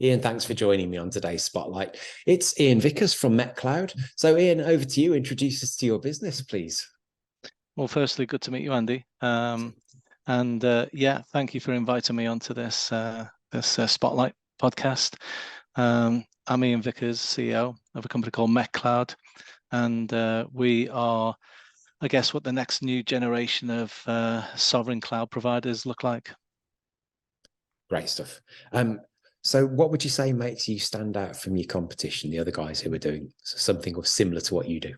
Ian, thanks for joining me on today's Spotlight. It's Ian Vickers from Metcloud. So, Ian, over to you. Introduce us to your business, please. Well, firstly, good to meet you, Andy. Yeah, thank you for inviting me onto this Spotlight podcast. I'm Ian Vickers, CEO of a company called Metcloud, and we are, I guess, what the next new generation of sovereign cloud providers look like. Great stuff. So what would you say makes you stand out from your competition, the other guys who are doing something or similar to what you do?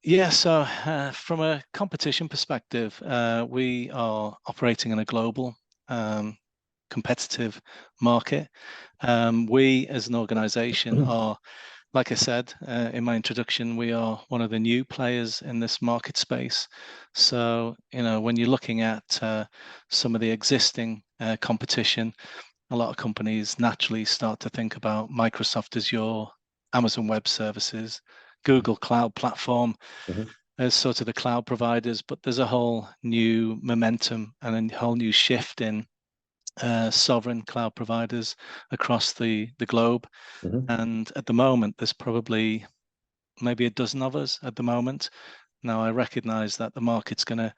Yeah, so from a competition perspective, we are operating in a global competitive market. We as an organization are, like I said in my introduction, we are one of the new players in this market space. So, when you're looking at some of the existing competition, a lot of companies naturally start to think about Microsoft Azure, Amazon Web Services, Google Cloud Platform as sort of the cloud providers, but there's a whole new momentum and a whole new shift in sovereign cloud providers across the globe. And at the moment, there's probably maybe a dozen of us at the moment. Now, I recognize that the market's going to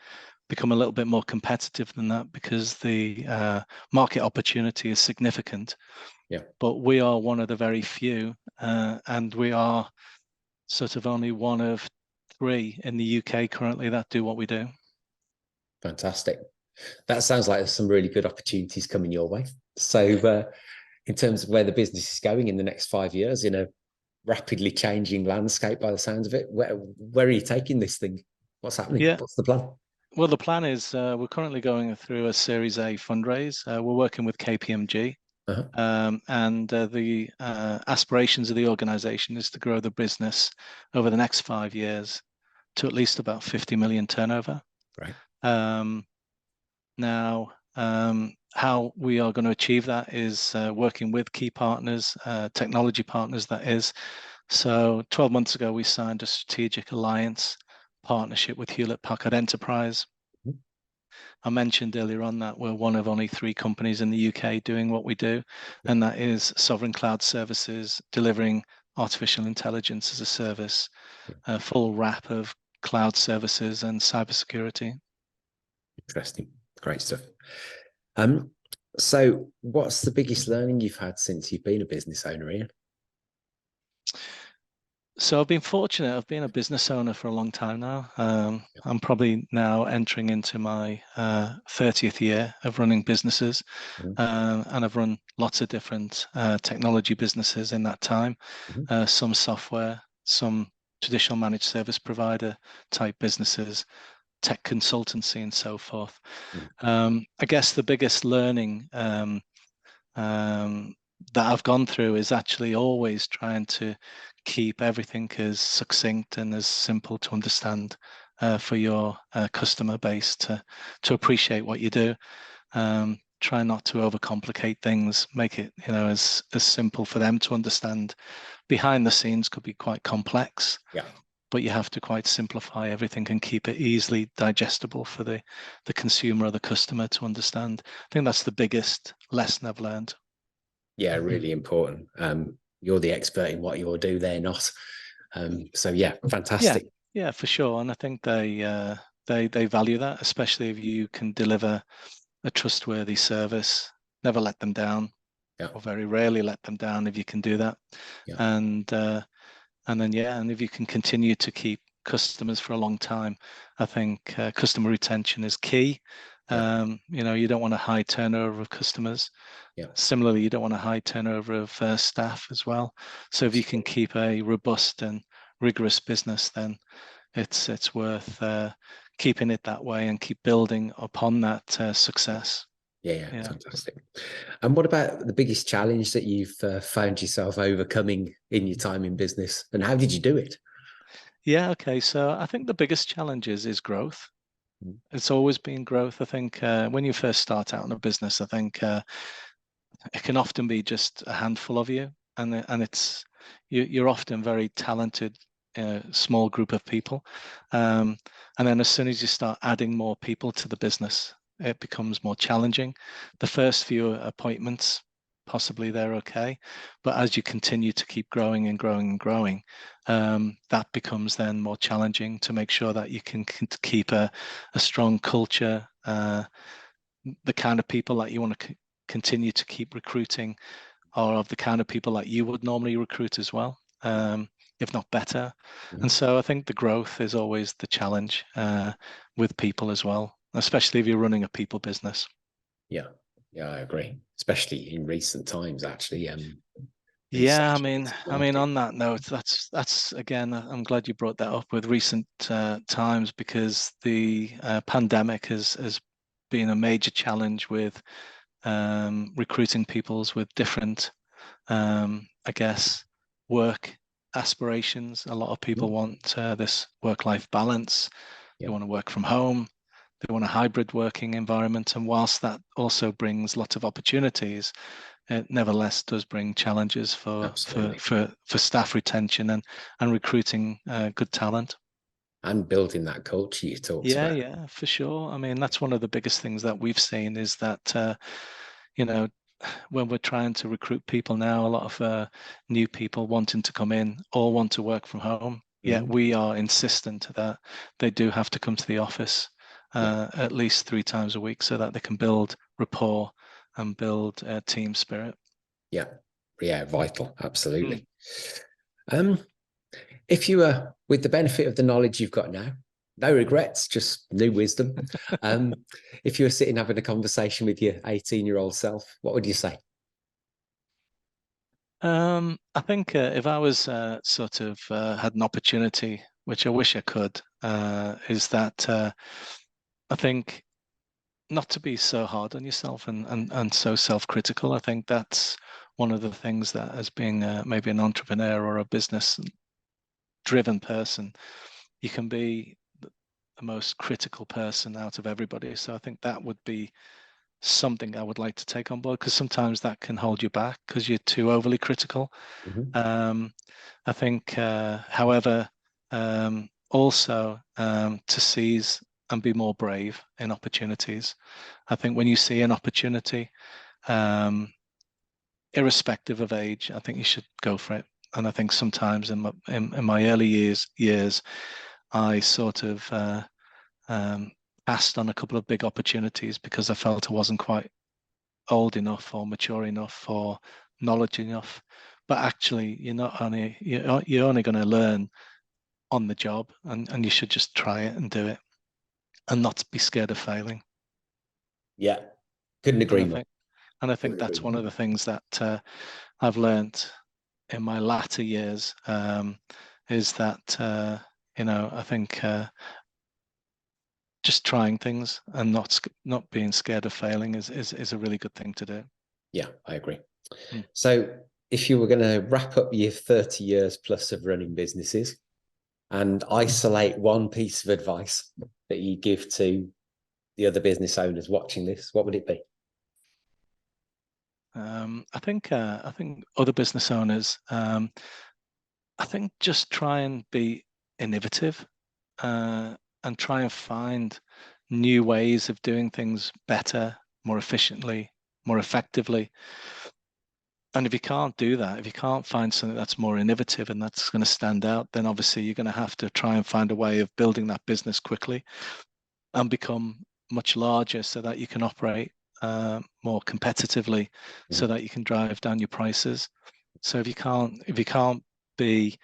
become a little bit more competitive than that because the market opportunity is significant. Yeah. But we are one of the very few, and we are sort of only one of three in the UK currently that do what we do. Fantastic. That sounds like there's some really good opportunities coming your way. So in terms of where the business is going in the next 5 years, in a rapidly changing landscape by the sounds of it, where are you taking this thing? What's happening? Yeah. What's the plan? Well, the plan is we're currently going through a Series A fundraise. We're working with KPMG. And the aspirations of the organization is to grow the business over the next 5 years to at least about 50 million turnover. Right. Now, how we are going to achieve that is working with key partners, technology partners, that is. So 12 months ago, we signed a strategic alliance partnership with Hewlett-Packard Enterprise. I mentioned earlier on that we're one of only 3 companies in the UK doing what we do, and that is sovereign cloud services, delivering artificial intelligence as a service, a full wrap of cloud services and cybersecurity. Interesting. Great stuff. So what's the biggest learning you've had since you've been a business owner, Ian? So I've been fortunate. I've been a business owner for a long time now. I'm probably now entering into my 30th year of running businesses, and I've run lots of different technology businesses in that time, some software, some traditional managed service provider type businesses, tech consultancy, and so forth. I guess the biggest learning that I've gone through is actually always trying to keep everything as succinct and as simple to understand for your customer base to appreciate what you do. Try not to overcomplicate things, make it as simple for them to understand. Behind the scenes could be quite complex, but you have to quite simplify everything and keep it easily digestible for the consumer or the customer to understand. I think that's the biggest lesson I've learned. Yeah, really important. You're the expert in what you do, they're not. So yeah, fantastic. Yeah, for sure. And I think they value that, especially if you can deliver a trustworthy service, never let them down, or very rarely let them down if you can do that. And then and if you can continue to keep customers for a long time, I think customer retention is key. You don't want a high turnover of customers. Similarly, you don't want a high turnover of staff as well. So if you can keep a robust and rigorous business, then it's worth keeping it that way and keep building upon that success. Yeah, fantastic. And what about the biggest challenge that you've found yourself overcoming in your time in business, and how did you do it? Yeah, okay. So I think the biggest challenge is growth. It's always been growth. I think when you first start out in a business, I think it can often be just a handful of you, and you're often very talented, small group of people, and then as soon as you start adding more people to the business, it becomes more challenging. The first few appointments possibly they're okay. But as you continue to keep growing and growing and growing, that becomes then more challenging to make sure that you can keep a strong culture, the kind of people that you want to continue to keep recruiting are of the kind of people that you would normally recruit as well, if not better. And so I think the growth is always the challenge with people as well, especially if you're running a people business. Yeah, I agree, especially in recent times, actually. Yeah, I mean, on that note, that's again, I'm glad you brought that up with recent times, because the pandemic has been a major challenge with recruiting peoples with different, I guess, work aspirations. A lot of people want this work-life balance. They want to work from home. They want a hybrid working environment. And whilst that also brings lots of opportunities, it nevertheless does bring challenges for staff retention and recruiting good talent. And building that culture you talked about. Yeah, for sure. I mean, that's one of the biggest things that we've seen, is that, when we're trying to recruit people now, a lot of new people wanting to come in all want to work from home. Yet we are insistent that they do have to come to the office at least 3 times a week, so that they can build rapport and build team spirit. Yeah, vital, absolutely. If you were, with the benefit of the knowledge you've got now, no regrets, just new wisdom. If you were sitting having a conversation with your 18-year-old self, what would you say? I think if I was sort of had an opportunity, which I wish I could, is that I think not to be so hard on yourself and so self-critical. I think that's one of the things that, as being maybe an entrepreneur or a business-driven person, you can be the most critical person out of everybody. So I think that would be something I would like to take on board, because sometimes that can hold you back because you're too overly critical. I think, however, also to seize and be more brave in opportunities. I think when you see an opportunity, irrespective of age, I think you should go for it. And I think sometimes in my early years, I sort of passed on a couple of big opportunities because I felt I wasn't quite old enough or mature enough or knowledge enough. But actually, you're only going to learn on the job, and you should just try it and do it, and not be scared of failing. Yeah, couldn't agree more. And I think that's one of the things that I've learned in my latter years, is that I think just trying things and not being scared of failing is a really good thing to do. Yeah, I agree. So if you were going to wrap up your 30 years plus of running businesses and isolate one piece of advice that you give to the other business owners watching this, what would it be? I think other business owners, I think just try and be innovative, and try and find new ways of doing things better, more efficiently, more effectively. And if you can't do that, if you can't find something that's more innovative and that's going to stand out, then obviously you're going to have to try and find a way of building that business quickly and become much larger, so that you can operate more competitively, so that you can drive down your prices. So if you can't be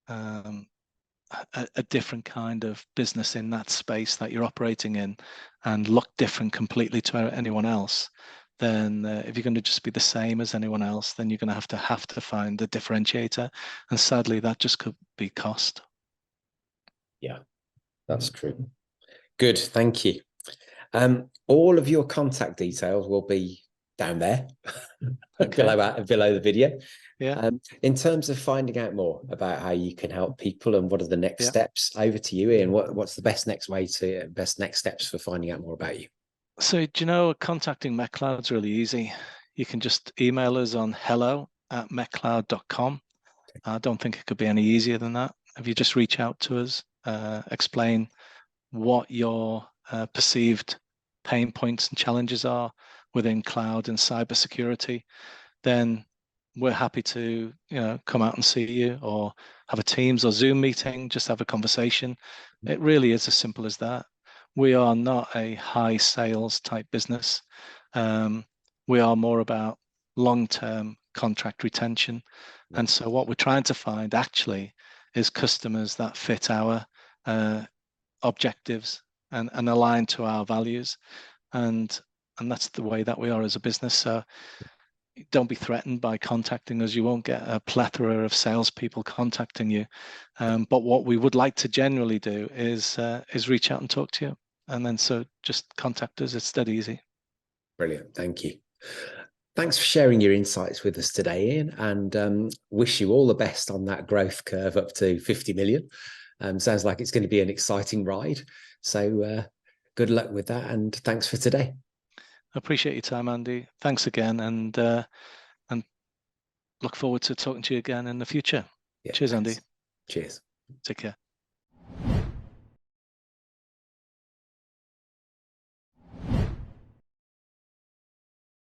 a different kind of business in that space that you're operating in, and look different completely to anyone else, then if you're going to just be the same as anyone else, then you're going to have to find a differentiator, and sadly that just could be cost. Yeah, that's true. Good, thank you. All of your contact details will be down there below the video. Yeah. In terms of finding out more about how you can help people and what are the next steps, over to you, Ian. What's the best next steps for finding out more about you? So, contacting Metcloud is really easy. You can just email us on hello@metcloud.com. I don't think it could be any easier than that. If you just reach out to us, explain what your perceived pain points and challenges are, within cloud and cybersecurity, then we're happy to, come out and see you, or have a Teams or Zoom meeting, just have a conversation. It really is as simple as that. We are not a high sales type business. We are more about long-term contract retention. And so what we're trying to find actually is customers that fit our objectives and align to our values. And that's the way that we are as a business. So don't be threatened by contacting us. You won't get a plethora of salespeople contacting you. But what we would like to generally do is reach out and talk to you. And then so just contact us. It's that easy. Brilliant. Thank you. Thanks for sharing your insights with us today, Ian, and wish you all the best on that growth curve up to 50 million. Sounds like it's going to be an exciting ride. So good luck with that, and thanks for today. I appreciate your time, Andy. Thanks again, and look forward to talking to you again in the future. Yeah, Cheers, thanks. Andy. Cheers. Take care.